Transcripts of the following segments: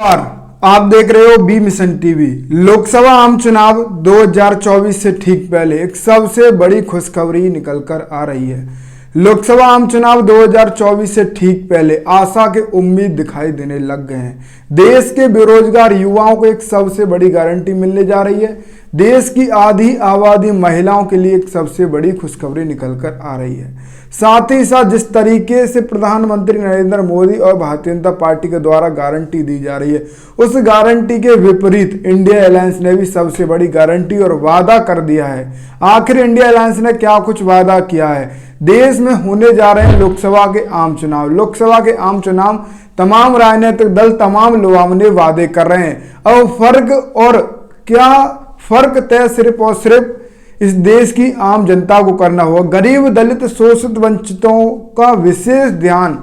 और आप देख रहे हो बी मिशन टीवी। लोकसभा आम चुनाव 2024 से ठीक पहले एक सबसे बड़ी खुशखबरी निकलकर आ रही है। लोकसभा आम चुनाव 2024 से ठीक पहले आशा के उम्मीद दिखाई देने लग गए हैं। देश के बेरोजगार युवाओं को एक सबसे बड़ी गारंटी मिलने जा रही है। देश की आधी आबादी महिलाओं के लिए एक सबसे बड़ी खुशखबरी निकलकर आ रही है। साथ ही साथ जिस तरीके से प्रधानमंत्री नरेंद्र मोदी और भारतीय जनता पार्टी के द्वारा गारंटी दी जा रही है, उस गारंटी के विपरीत इंडिया अलायंस ने भी सबसे बड़ी गारंटी और वादा कर दिया है। आखिर इंडिया अलायंस ने क्या कुछ वादा किया है? देश में होने जा रहे हैं लोकसभा के आम चुनाव। लोकसभा के आम चुनाव तमाम राजनीतिक दल, तमाम लुभावने वादे कर रहे हैं। अब फर्क तय सिर्फ और सिर्फ इस देश की आम जनता को करना होगा। गरीब, दलित, शोषित, वंचितों का विशेष ध्यान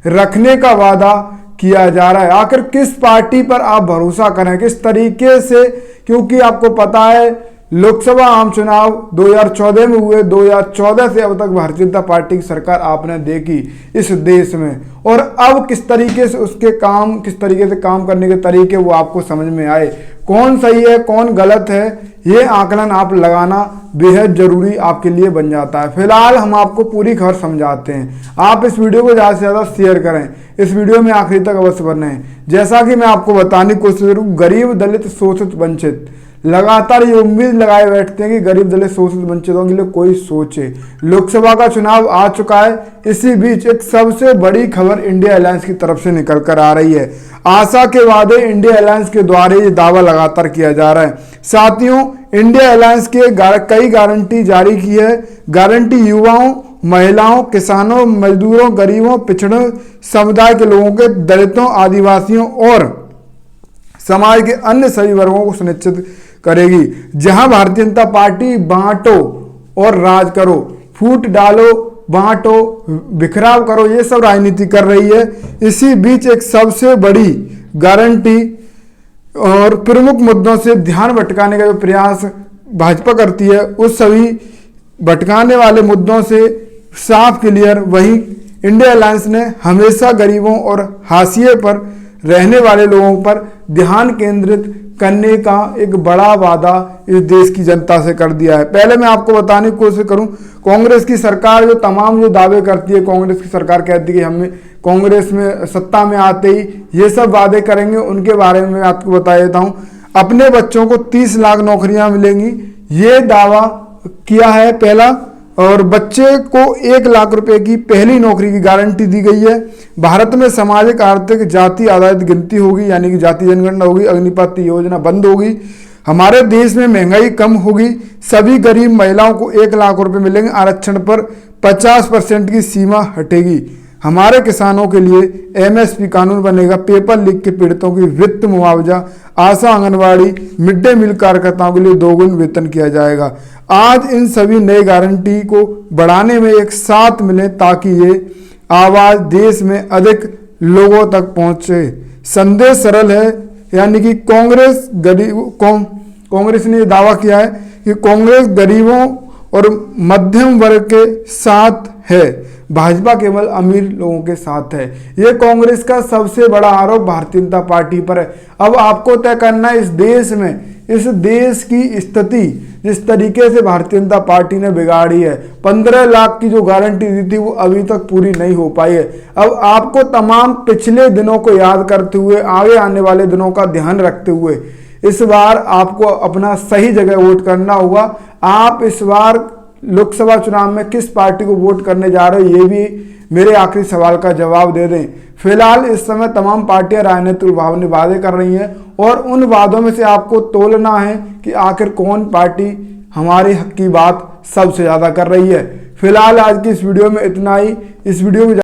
रखने का वादा किया जा रहा है। आखिर किस पार्टी पर आप भरोसा करें, किस तरीके से? क्योंकि आपको पता है लोकसभा आम चुनाव 2014 में हुए। 2014 से अब तक भारतीय जनता पार्टी की सरकार आपने देखी इस देश में, और अब किस तरीके से किस तरीके से काम करने के तरीके वो आपको समझ में आए। कौन सही है, कौन गलत है, ये आकलन आप लगाना बेहद जरूरी आपके लिए बन जाता है। फिलहाल हम आपको पूरी खबर समझाते हैं। आप इस वीडियो को ज़्यादा से ज़्यादा शेयर करें। इस वीडियो में आखिरी तक अवश्य बने हैं। जैसा कि मैं आपको बताने की कोशिश करूँ, गरीब, दलित, शोषित, वंचित लगातार ये उम्मीद लगाए बैठते हैं कि गरीब, दलित, शोषित, वंचितों के लिए कोई सोचे। लोकसभा का चुनाव आ चुका है। इसी बीच एक सबसे बड़ी खबर इंडिया अलायंस की तरफ से निकल कर आ रही है। आशा के वादे इंडिया अलायंस के द्वारा ये दावा लगातार किया जा रहा है। साथियों, इंडिया अलायंस के कई गारंटी जारी की है। गारंटी युवाओं, महिलाओं, किसानों, मजदूरों, गरीबों, पिछड़े समुदाय के लोगों के, दलितों, आदिवासियों और समाज के अन्य सभी वर्गों को सुनिश्चित करेगी। जहां भारतीय जनता पार्टी बांटो और राज करो, फूट डालो, बांटो, बिखराव करो, ये सब राजनीति कर रही है। इसी बीच एक सबसे बड़ी गारंटी और प्रमुख मुद्दों से ध्यान भटकाने का जो प्रयास भाजपा करती है, उस सभी भटकाने वाले मुद्दों से साफ क्लियर वही इंडिया अलायंस ने हमेशा गरीबों और हाशिए पर रहने वाले लोगों पर ध्यान केंद्रित करने का एक बड़ा वादा इस देश की जनता से कर दिया है। पहले मैं आपको बताने की कोशिश करूं, कांग्रेस की सरकार जो दावे करती है, कांग्रेस की सरकार कहती है कि हमें कांग्रेस में सत्ता में आते ही ये सब वादे करेंगे। उनके बारे में मैं आपको बता देता हूं। अपने बच्चों को 30 लाख नौकरियां मिलेंगी, ये दावा किया है पहला। और बच्चे को 1 लाख रुपए की पहली नौकरी की गारंटी दी गई है। भारत में सामाजिक, आर्थिक, जाति आधारित गिनती होगी, यानी कि जाति जनगणना होगी। अग्निपथ योजना बंद होगी। हमारे देश में महंगाई कम होगी। सभी गरीब महिलाओं को 1 लाख रुपए मिलेंगे। आरक्षण पर 50% की सीमा हटेगी। हमारे किसानों के लिए MSP कानून बनेगा। पेपर लीक के पीड़ितों की वित्त मुआवजा, आशा, आंगनवाड़ी, मिड डे मील कार्यकर्ताओं के लिए 2 गुना वेतन किया जाएगा। आज इन सभी नई गारंटी को बढ़ाने में एक साथ मिले ताकि ये आवाज देश में अधिक लोगों तक पहुंचे। संदेश सरल है, यानी कि कांग्रेस ने दावा किया है कि कांग्रेस गरीबों और मध्यम वर्ग के साथ है, भाजपा केवल अमीर लोगों के साथ है। यह कांग्रेस का सबसे बड़ा आरोप भारतीय जनता पार्टी पर है। अब आपको तय करना है इस देश की स्थिति जिस तरीके से भारतीय जनता पार्टी ने बिगाड़ी है। 15 लाख की जो गारंटी दी थी वो अभी तक पूरी नहीं हो पाई है। अब आपको तमाम पिछले दिनों को याद करते हुए, आगे आने वाले दिनों का ध्यान रखते हुए इस बार आपको अपना सही जगह वोट करना होगा। आप इस बार लोकसभा चुनाव में किस पार्टी को वोट करने जा रहे हो, ये भी मेरे आखिरी सवाल का जवाब दे दें। फिलहाल इस समय तमाम पार्टियां राजनीतिक भावने वादे कर रही हैं, और उन वादों में से आपको तोलना है कि आखिर कौन पार्टी हमारे हक की बात सबसे ज्यादा कर रही है। फिलहाल आज की इस वीडियो में इतना ही। इस वीडियो को